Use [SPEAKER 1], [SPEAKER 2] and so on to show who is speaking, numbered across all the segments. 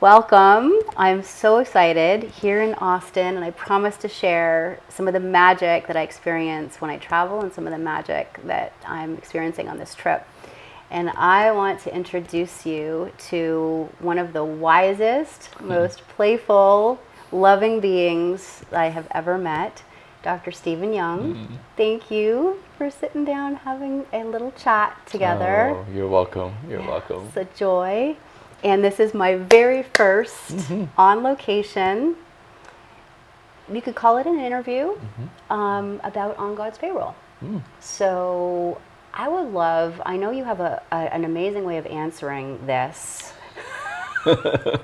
[SPEAKER 1] welcome. I'm so excited here in Austin, and I promise to share some of the magic that I experience when I travel and some of the magic that I'm experiencing on this trip. And I want to introduce you to one of the wisest, most playful, loving beings I have ever met, Dr. Stephen Young. Thank you for sitting down, having a little chat together.
[SPEAKER 2] Oh, you're welcome. You're welcome.
[SPEAKER 1] It's a joy. And this is my very first on location, you could call it an interview, about On God's Payroll. So I would love, I know you have an amazing way of answering this.
[SPEAKER 2] The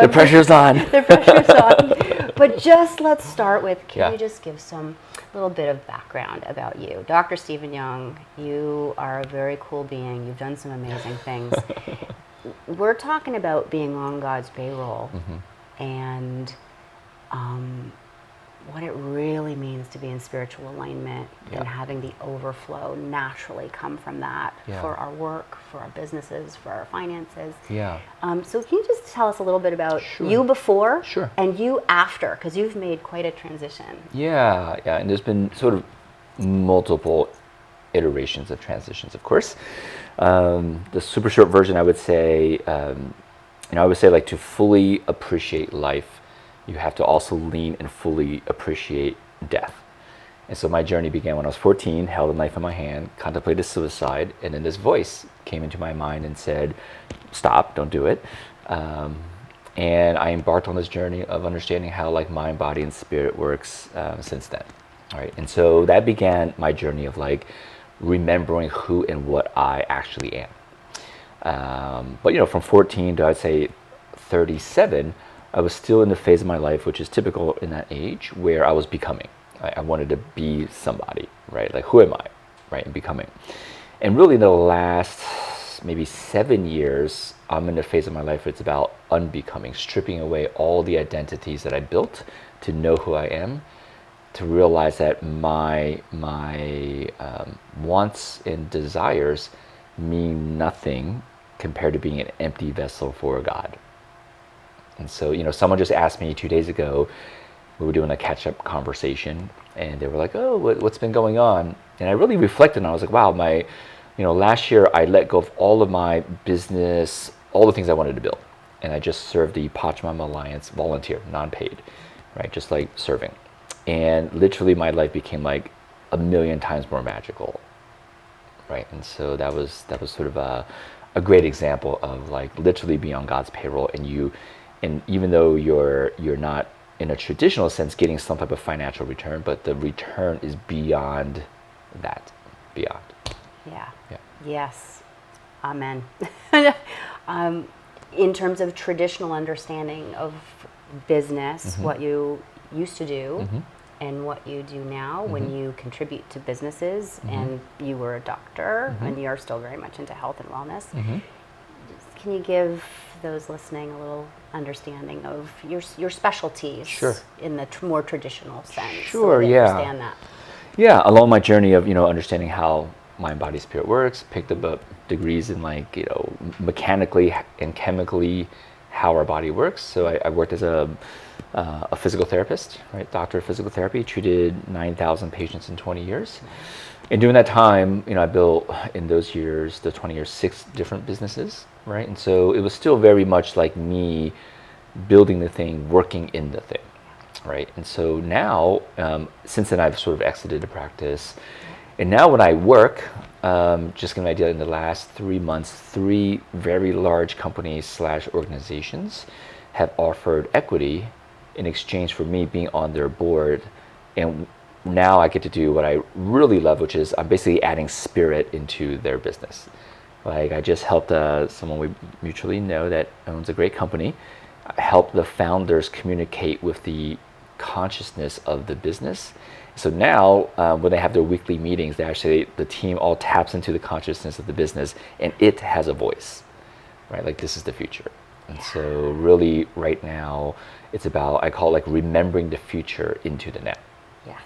[SPEAKER 2] pressure's on.
[SPEAKER 1] The pressure's on. But just let's start with, can you just give some little bit of background about you? Dr. Stephen Young, you are a very cool being. You've done some amazing things. We're talking about being on God's payroll and what it really means to be in spiritual alignment and having the overflow naturally come from that for our work, for our businesses, for our finances. So can you just tell us a little bit about you before and you after, because you've made quite a transition.
[SPEAKER 2] And there's been sort of multiple iterations of transitions, of course. The super short version, I would say, like to fully appreciate life, you have to also lean and fully appreciate death. And so my journey began when I was 14, held a knife in my hand, contemplated suicide, and then this voice came into my mind and said, stop, don't do it. And I embarked on this journey of understanding how like mind, body, and spirit works since then. All right, and so that began my journey of like remembering who and what I actually am. But from 14 to I'd say 37, I was still in the phase of my life, which is typical in that age, where I was becoming. I wanted to be somebody, right? Like, who am I, right? And becoming. And really, the last maybe 7 years, I'm in the phase of my life where it's about unbecoming, stripping away all the identities that I built to know who I am, to realize that my wants and desires mean nothing compared to being an empty vessel for God. And so, someone just asked me 2 days ago, we were doing a catch-up conversation, and they were like, oh, what's been going on? And I really reflected, and I was like, wow, last year I let go of all of my business, all the things I wanted to build. And I just served the Pachmam Alliance volunteer, non-paid, right? Just like serving. And literally my life became like 1,000,000 times more magical, right? And so that was sort of a great example of like literally being on God's payroll, and even though you're not in a traditional sense getting some type of financial return, but the return is beyond that, beyond.
[SPEAKER 1] Yes, amen. In terms of traditional understanding of business, what you used to do and what you do now when you contribute to businesses, and you were a doctor and you're still very much into health and wellness. Can you give those listening a little understanding of your specialties in the more traditional sense? So they understand that.
[SPEAKER 2] Along my journey of understanding how mind, body, spirit works, picked up degrees in like mechanically and chemically how our body works. So I worked as a physical therapist, right? Doctor of physical therapy, treated 9,000 patients in 20 years. And during that time, I built in those years, the 20 years, 6 different businesses, right? And so it was still very much like me building the thing, working in the thing, right? And so now, since then I've sort of exited the practice. And now when I work, just give an idea, in the last 3 months, 3 very large companies / organizations have offered equity in exchange for me being on their board. And now I get to do what I really love, which is I'm basically adding spirit into their business. Like I just helped someone we mutually know that owns a great company, help the founders communicate with the consciousness of the business. So now when they have their weekly meetings, the team all taps into the consciousness of the business, and it has a voice, right? Like this is the future. And so really right now it's about, I call it like remembering the future into the now.
[SPEAKER 1] Yes.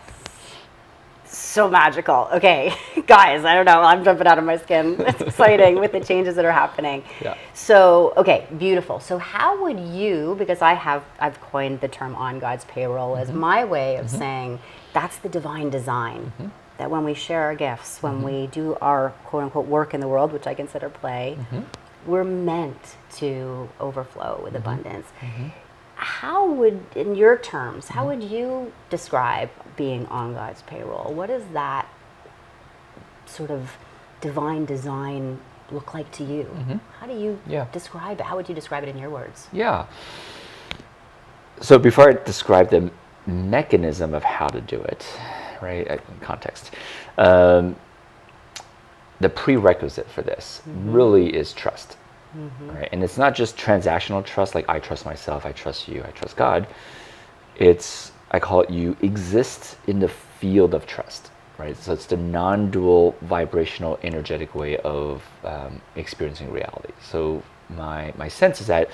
[SPEAKER 1] so magical. Okay, guys, I don't know. I'm jumping out of my skin. It's exciting with the changes that are happening.
[SPEAKER 2] Yeah.
[SPEAKER 1] So, okay, beautiful. So how would you, because I've coined the term on God's payroll as my way of saying that's the divine design. That when we share our gifts, when we do our quote unquote work in the world, which I consider play, we're meant to overflow with abundance. How would, in your terms, how would you describe being on God's payroll? What does that sort of divine design look like to you? How do you describe it? How would you describe it in your words?
[SPEAKER 2] Yeah. So before I describe the mechanism of how to do it, right, in context, the prerequisite for this really is trust. Right? And it's not just transactional trust, like I trust myself, I trust you, I trust God. It's, I call it, you exist in the field of trust, right? So it's the non-dual vibrational energetic way of experiencing reality. So my sense is that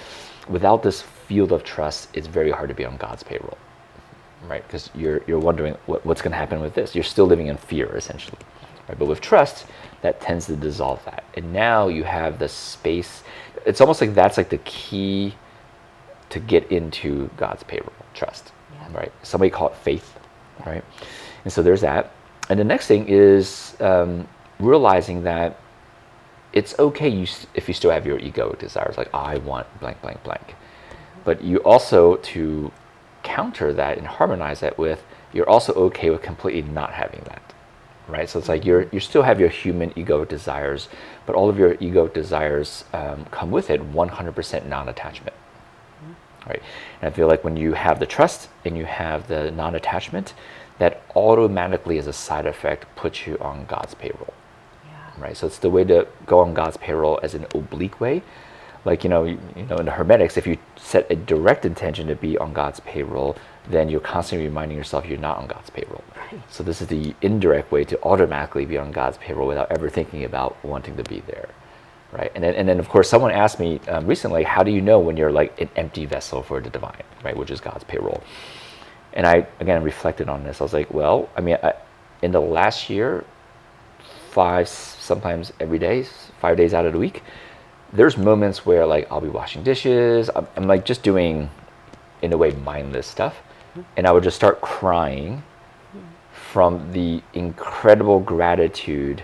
[SPEAKER 2] without this field of trust, it's very hard to be on God's payroll, right? Because you're wondering what's going to happen with this. You're still living in fear, essentially. Right? But with trust, that tends to dissolve that. And now you have the space. It's almost like that's like the key to get into God's payroll, trust, right? Somebody call it faith, right? And so there's that. And the next thing is realizing that it's okay if you still have your egoic desires, like I want blank, blank, blank. But you also, to counter that and harmonize that with, you're also okay with completely not having that. Right, so it's like you still have your human egoic desires, but all of your egoic desires come with it 100% non-attachment. Right, and I feel like when you have the trust and you have the non-attachment, that automatically, as a side effect, puts you on God's payroll. Right, so it's the way to go on God's payroll as an oblique way. Like in the Hermetics, if you set a direct intention to be on God's payroll, then you're constantly reminding yourself you're not on God's payroll. Right. So this is the indirect way to automatically be on God's payroll without ever thinking about wanting to be there, right? And then of course someone asked me recently, how do you know when you're like an empty vessel for the divine, right, which is God's payroll? And I again reflected on this. I was like, well, I mean, in the last year, sometimes every day, 5 days out of the week, there's moments where like I'll be washing dishes, I'm like just doing, in a way, mindless stuff, and I would just start crying from the incredible gratitude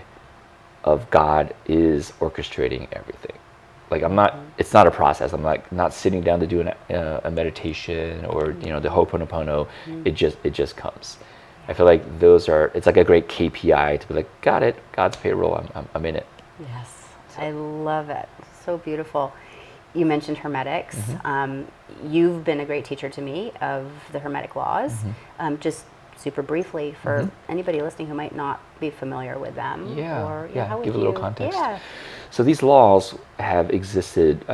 [SPEAKER 2] of God is orchestrating everything. Like I'm not, it's not a process. I'm like not sitting down to do a meditation or the Ho'oponopono. It just comes. I feel like it's like a great KPI to be like, got it, God's payroll. I'm in it.
[SPEAKER 1] Yes, so. I love it. So beautiful. You mentioned Hermetics. You've been a great teacher to me of the Hermetic laws. Just super briefly for anybody listening who might not be familiar with them.
[SPEAKER 2] Give a little context. So these laws have existed,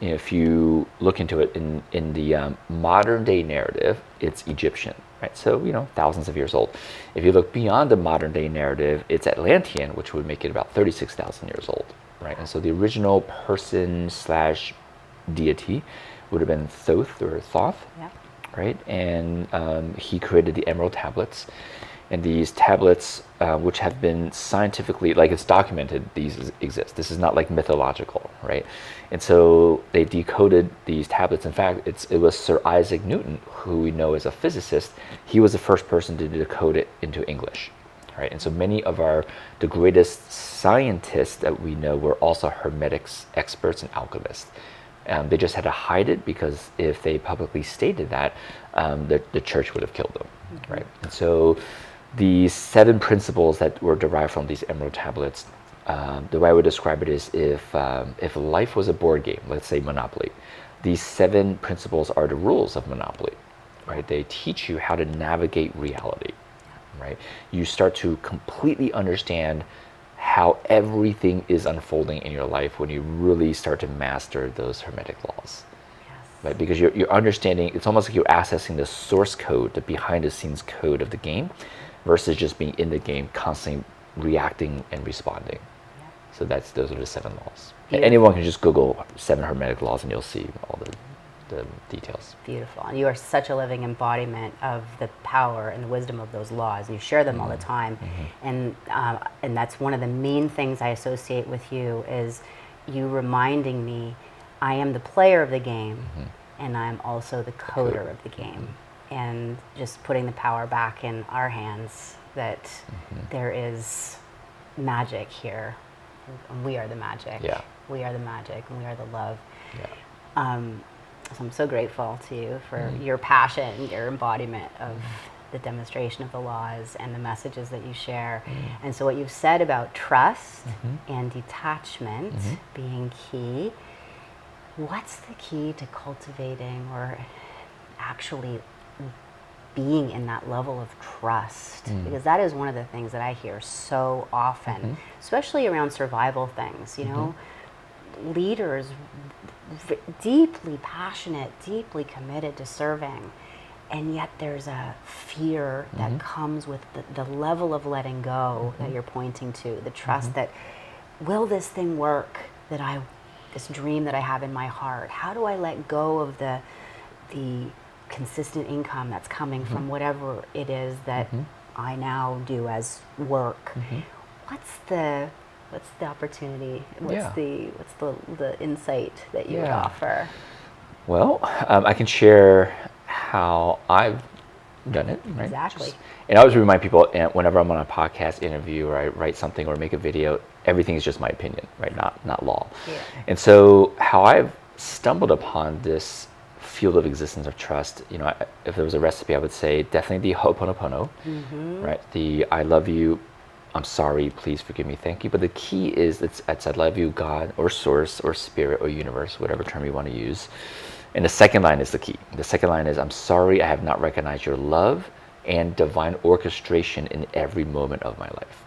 [SPEAKER 2] if you look into it in the modern day narrative, it's Egyptian, right? So, thousands of years old. If you look beyond the modern day narrative, it's Atlantean, which would make it about 36,000 years old, right? And so the original person / deity would have been Thoth or Thoth, right? And he created the emerald tablets. And these tablets, which have been scientifically, like it's documented, these exist. This is not like mythological, right? And so they decoded these tablets. In fact, it was Sir Isaac Newton, who we know as a physicist. He was the first person to decode it into English, right? And so many of the greatest scientists that we know were also Hermetics experts and alchemists. They just had to hide it because if they publicly stated that, the church would have killed them, right? And so the 7 principles that were derived from these emerald tablets, the way I would describe it is if life was a board game, let's say Monopoly, these 7 principles are the rules of Monopoly, right? They teach you how to navigate reality, right? You start to completely understand how everything is unfolding in your life when you really start to master those Hermetic laws. Right? Because you're understanding, it's almost like you're accessing the source code, the behind the scenes code of the game, versus just being in the game, constantly reacting and responding. So those are the 7 laws. And anyone can just Google 7 Hermetic laws and you'll see all the the details.
[SPEAKER 1] Beautiful. And you are such a living embodiment of the power and the wisdom of those laws. You share them all the time. And that's one of the main things I associate with you is you reminding me I am the player of the game and I'm also the coder of the game. And just putting the power back in our hands that there is magic here. And we are the magic.
[SPEAKER 2] Yeah.
[SPEAKER 1] We are the magic and we are the love.
[SPEAKER 2] Yeah.
[SPEAKER 1] So I'm so grateful to you for your passion, your embodiment of the demonstration of the laws and the messages that you share. And so what you've said about trust and detachment being key, what's the key to cultivating or actually being in that level of trust? Because that is one of the things that I hear so often, especially around survival things, you know, leaders deeply passionate, deeply committed to serving, and yet there's a fear that comes with the level of letting go that you're pointing to, the trust that, will this thing work, this dream that I have in my heart? How do I let go of the consistent income that's coming from whatever it is that I now do as work? What's the opportunity? What's the insight that you would offer?
[SPEAKER 2] Well, I can share how I've done it, right?
[SPEAKER 1] Exactly.
[SPEAKER 2] And I always remind people, whenever I'm on a podcast interview or I write something or make a video, everything is just my opinion, right? Not law.
[SPEAKER 1] Yeah.
[SPEAKER 2] And so how I've stumbled upon this field of existence of trust, you know, if there was a recipe, I would say definitely the Ho'oponopono, right? The I love you, I'm sorry, please forgive me, thank you. But the key is it's I love you, God, or source, or spirit, or universe, whatever term you want to use. And the second line is the key. The second line is, I'm sorry I have not recognized your love and divine orchestration in every moment of my life,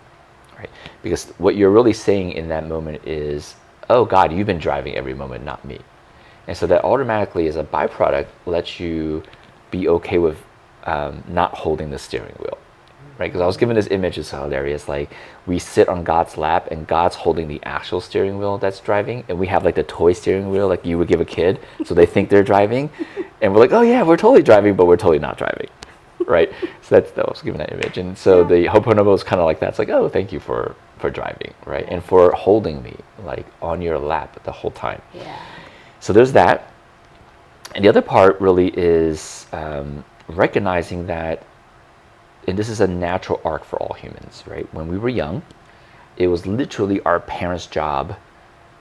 [SPEAKER 2] right? Because what you're really saying in that moment is, oh God, you've been driving every moment, not me. And so that automatically, as a byproduct, lets you be okay with not holding the steering wheel, right? Because I was given this image, it's hilarious, like we sit on God's lap and God's holding the actual steering wheel that's driving, and we have like the toy steering wheel like you would give a kid, so they think they're driving, and we're like, oh yeah, we're totally driving, but we're totally not driving, right? So that was given that image. And so the Ho'oponopono is kind of like that. It's like, oh, thank you for driving, right? And for holding me like on your lap the whole time.
[SPEAKER 1] Yeah.
[SPEAKER 2] So there's that. And the other part really is recognizing that, and this is a natural arc for all humans, right? When we were young, it was literally our parents' job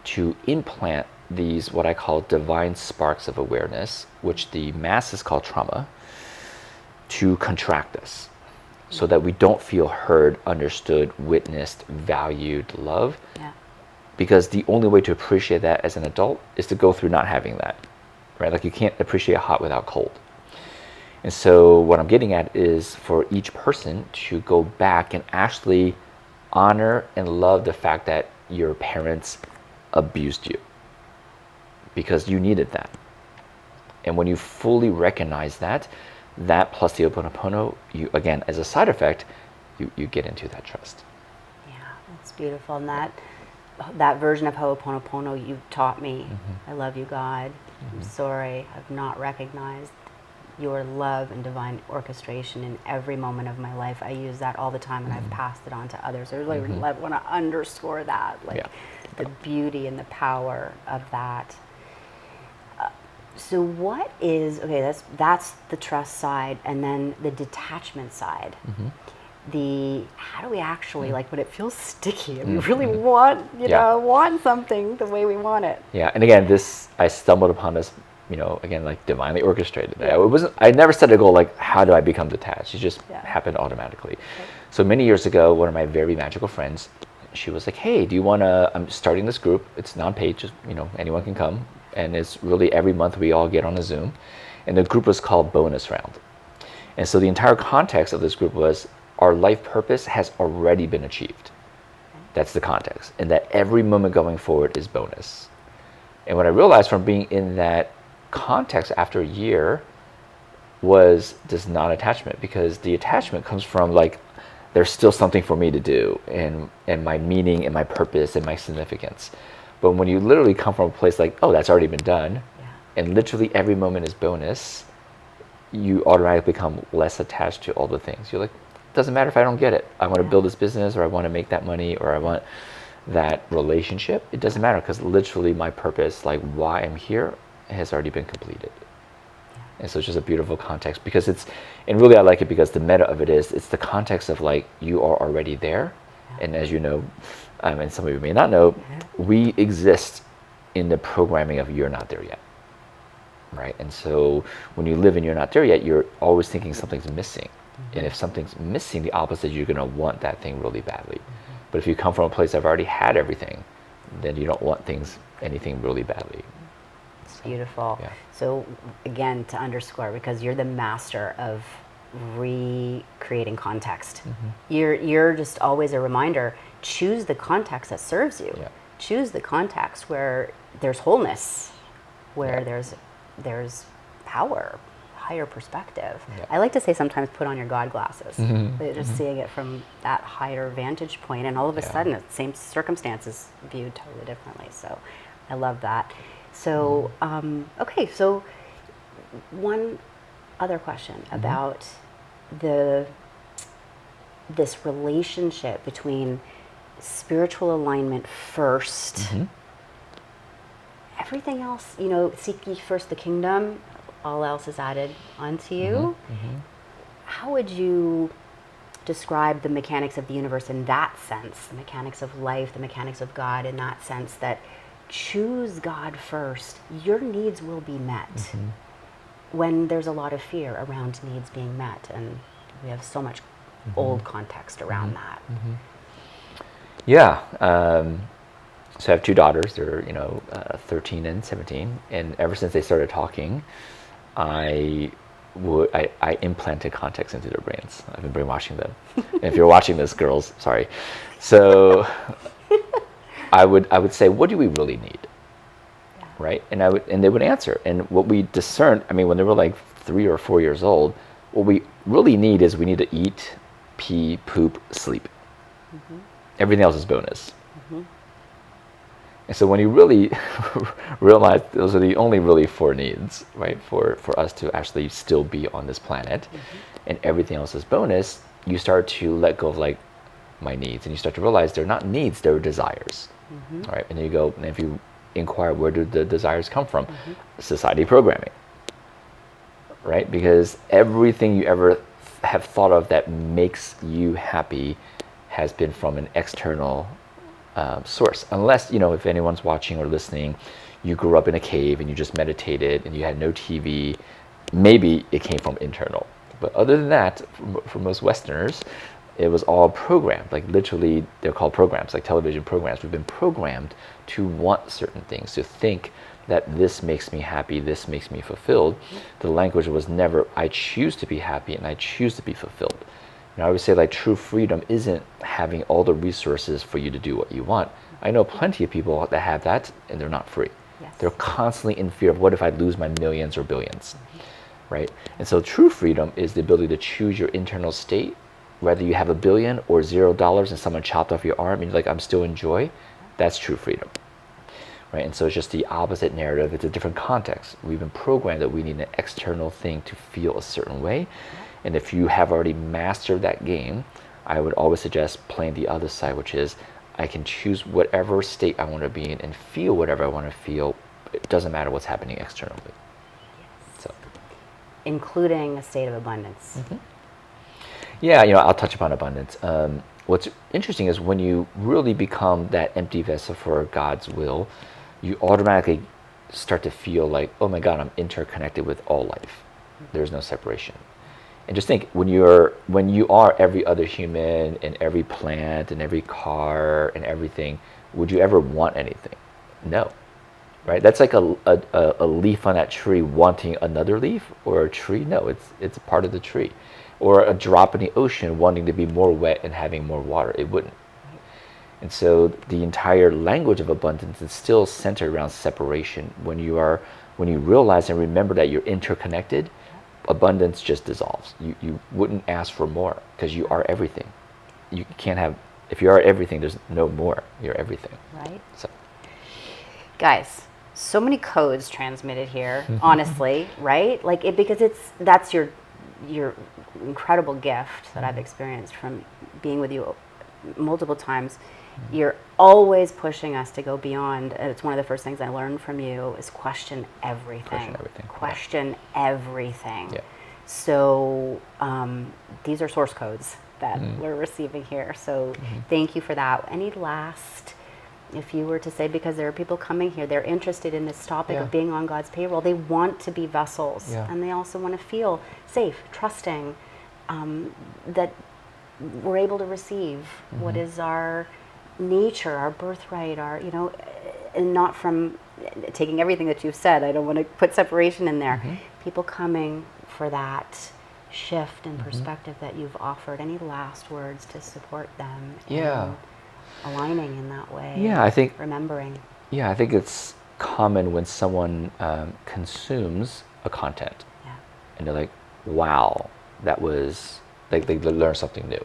[SPEAKER 2] to implant these, what I call divine sparks of awareness, which the masses call trauma, to contract us so that we don't feel heard, understood, witnessed, valued, loved.
[SPEAKER 1] Yeah.
[SPEAKER 2] Because the only way to appreciate that as an adult is to go through not having that, right? Like you can't appreciate hot without cold. And so what I'm getting at is for each person to go back and actually honor and love the fact that your parents abused you because you needed that. And when you fully recognize that plus the Ho'oponopono, you, again, as a side effect, you get into that trust.
[SPEAKER 1] Yeah, that's beautiful. And that version of Ho'oponopono you taught me, I love you, God. I'm sorry, I've not recognized your love and divine orchestration in every moment of my life. I use that all the time, and I've passed it on to others. I really want to underscore that, like the beauty and the power of that. So what is, okay, that's the trust side, and then the detachment side. How do we actually, like when it feels sticky and we really want, want something the way we want it.
[SPEAKER 2] Yeah, and again, I stumbled upon this, again, like divinely orchestrated. I never set a goal like, how do I become detached? It just happened automatically. Okay. So many years ago, one of my very magical friends, she was like, hey, do you want to, I'm starting this group. It's non-paid, just, anyone can come. And it's really every month we all get on a Zoom. And the group was called Bonus Round. And so the entire context of this group was our life purpose has already been achieved. That's the context. And that every moment going forward is bonus. And what I realized from being in that context after a year was this non-attachment, because the attachment comes from like, there's still something for me to do and my meaning and my purpose and my significance. But when you literally come from a place like, oh, that's already been done, and literally every moment is bonus, you automatically become less attached to all the things. You're like, it doesn't matter if I don't get it. I want to build this business, or I want to make that money, or I want that relationship. It doesn't matter, because literally my purpose, like why I'm here, has already been completed. And so it's just a beautiful context, because it's, and really I like it because the meta of it is, it's the context of like, you are already there. And as you know, and some of you may not know, we exist in the programming of you're not there yet. Right? And so when you live and you're not there yet, you're always thinking something's missing. And if something's missing, the opposite, you're going to want that thing really badly. But if you come from a place I've already had everything, then you don't want anything really badly.
[SPEAKER 1] It's beautiful.
[SPEAKER 2] Yeah.
[SPEAKER 1] So again, to underscore, because you're the master of recreating context. You're just always a reminder, choose the context that serves you.
[SPEAKER 2] Yeah.
[SPEAKER 1] Choose the context where there's wholeness, where there's power, higher perspective.
[SPEAKER 2] Yeah.
[SPEAKER 1] I like to say sometimes put on your God glasses. Just seeing it from that higher vantage point, and all of a sudden, the same circumstances viewed totally differently. So I love that. So, okay, so one other question about this relationship between spiritual alignment first, everything else, seek ye first the kingdom, all else is added unto you. How would you describe the mechanics of the universe in that sense, the mechanics of life, the mechanics of God in that sense, that choose God first, your needs will be met when there's a lot of fear around needs being met, and we have so much old context around that.
[SPEAKER 2] Yeah. So I have two daughters. They're 13 and 17, and ever since they started talking, I implanted context into their brains. I've been brainwashing them. And if you're watching this, girls, sorry. So I would say, what do we really need? Right? And they would answer. And what we discerned, when they were like 3 or 4 years old, what we really need is we need to eat, pee, poop, sleep. Everything else is bonus. And so when you really realize those are the only really 4 needs, right, for us to actually still be on this planet, and everything else is bonus, you start to let go of like my needs, and you start to realize they're not needs, they're desires. Right? And then you go, and if you inquire, where do the desires come from? Society programming. Right? Because everything you ever have thought of that makes you happy has been from an external source. Unless, if anyone's watching or listening, you grew up in a cave and you just meditated and you had no TV, maybe it came from internal. But other than that, for most Westerners, it was all programmed. Like literally, they're called programs, like television programs. We've been programmed to want certain things, to think that this makes me happy, this makes me fulfilled. The language was never, I choose to be happy and I choose to be fulfilled. I always say, like, true freedom isn't having all the resources for you to do what you want. I know plenty of people that have that and they're not free. They're constantly in fear of, what if I lose my millions or billions, right? And so true freedom is the ability to choose your internal state, whether you have $1 billion or $0 and someone chopped off your arm and you're like, I'm still in joy. That's true freedom, right? And so it's just the opposite narrative. It's a different context. We've been programmed that we need an external thing to feel a certain way. And if you have already mastered that game, I would always suggest playing the other side, which is I can choose whatever state I want to be in and feel whatever I want to feel. It doesn't matter what's happening externally. So,
[SPEAKER 1] including a state of abundance.
[SPEAKER 2] Yeah, I'll touch upon abundance. What's interesting is when you really become that empty vessel for God's will, you automatically start to feel like, oh my God, I'm interconnected with all life. There's no separation. And just think, when you are every other human and every plant and every car and everything, would you ever want anything? No, right? That's like a leaf on that tree wanting another leaf, or a tree. No, it's a part of the tree. Or a drop in the ocean wanting to be more wet and having more water. It wouldn't. And so the entire language of abundance is still centered around separation. When you realize and remember that you're interconnected, abundance just dissolves. You wouldn't ask for more because you are everything. You can't have, if you are everything, there's no more. You're everything.
[SPEAKER 1] Right.
[SPEAKER 2] So,
[SPEAKER 1] guys, so many codes transmitted here, honestly, right? Like because that's your incredible gift that I've experienced from being with you multiple times. You're always pushing us to go beyond. And it's one of the first things I learned from you is question everything.
[SPEAKER 2] Question everything.
[SPEAKER 1] Question everything.
[SPEAKER 2] Yeah.
[SPEAKER 1] So these are source codes that we're receiving here. So thank you for that. Any last, if you were to say, because there are people coming here, they're interested in this topic of being on God's payroll. They want to be vessels, and they also want to feel safe, trusting that we're able to receive what is our nature, our birthright, our, and not from taking everything that you've said. I don't want to put separation in there. People coming for that shift in perspective that you've offered. Any last words to support them in aligning in that way?
[SPEAKER 2] Yeah, I think
[SPEAKER 1] remembering.
[SPEAKER 2] Yeah, I think it's common when someone consumes a content and they're like, wow, that was, like they learn something new.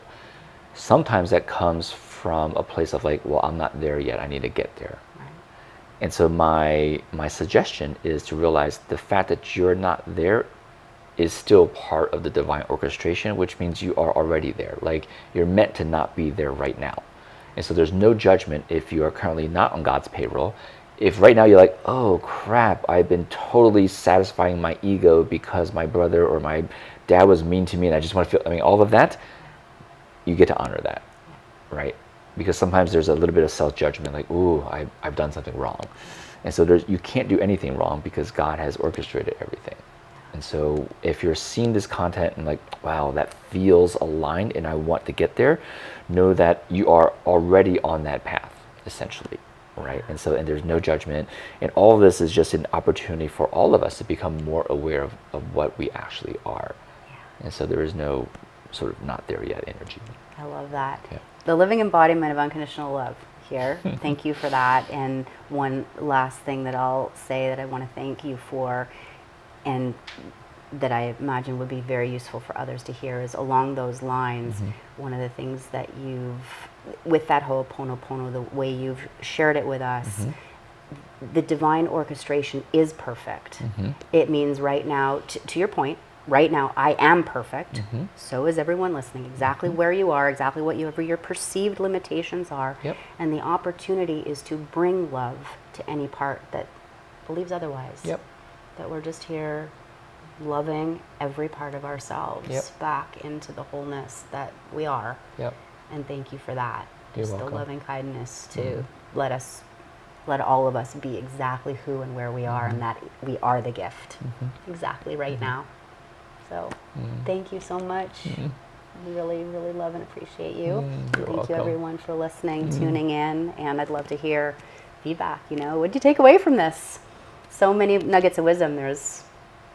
[SPEAKER 2] Sometimes that comes from a place of like, well, I'm not there yet, I need to get there.
[SPEAKER 1] Right.
[SPEAKER 2] And so my suggestion is to realize the fact that you're not there is still part of the divine orchestration, which means you are already there. Like, you're meant to not be there right now. And so there's no judgment if you are currently not on God's payroll. If right now you're like, oh crap, I've been totally satisfying my ego because my brother or my dad was mean to me and I just want to feel, all of that, you get to honor that, right? Because sometimes there's a little bit of self-judgment, like, ooh, I've done something wrong. And so you can't do anything wrong because God has orchestrated everything. And so if you're seeing this content and like, wow, that feels aligned and I want to get there, know that you are already on that path, essentially, right? And there's no judgment. And all of this is just an opportunity for all of us to become more aware of what we actually are. And so there is no sort of not there yet energy.
[SPEAKER 1] I love that.
[SPEAKER 2] Yeah.
[SPEAKER 1] The living embodiment of unconditional love here. Thank you for that. And one last thing that I'll say that I want to thank you for, and that I imagine would be very useful for others to hear, is along those lines, one of the things that you've, with that Ho'oponopono, the way you've shared it with us, the divine orchestration is perfect. It means right now, to your point, right now I am perfect. So is everyone listening, exactly where you are, exactly whatever your perceived limitations are. And the opportunity is to bring love to any part that believes otherwise. That we're just here loving every part of ourselves back into the wholeness that we are. And thank you for that.
[SPEAKER 2] You're
[SPEAKER 1] Just
[SPEAKER 2] welcome.
[SPEAKER 1] the loving kindness to let all of us be exactly who and where we are, and that we are the gift exactly right now. So thank you so much. Really, really love and appreciate you. Thank
[SPEAKER 2] welcome.
[SPEAKER 1] you everyone for listening, tuning in, and I'd love to hear feedback. What did you take away from this? So many nuggets of wisdom. There's,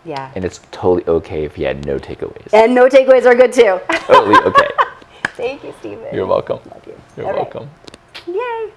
[SPEAKER 2] And it's totally okay if you had no takeaways.
[SPEAKER 1] And no takeaways are good too.
[SPEAKER 2] Totally okay.
[SPEAKER 1] Thank you, Stephen.
[SPEAKER 2] You're welcome.
[SPEAKER 1] Love you.
[SPEAKER 2] You're
[SPEAKER 1] Okay.
[SPEAKER 2] welcome.
[SPEAKER 1] Yay.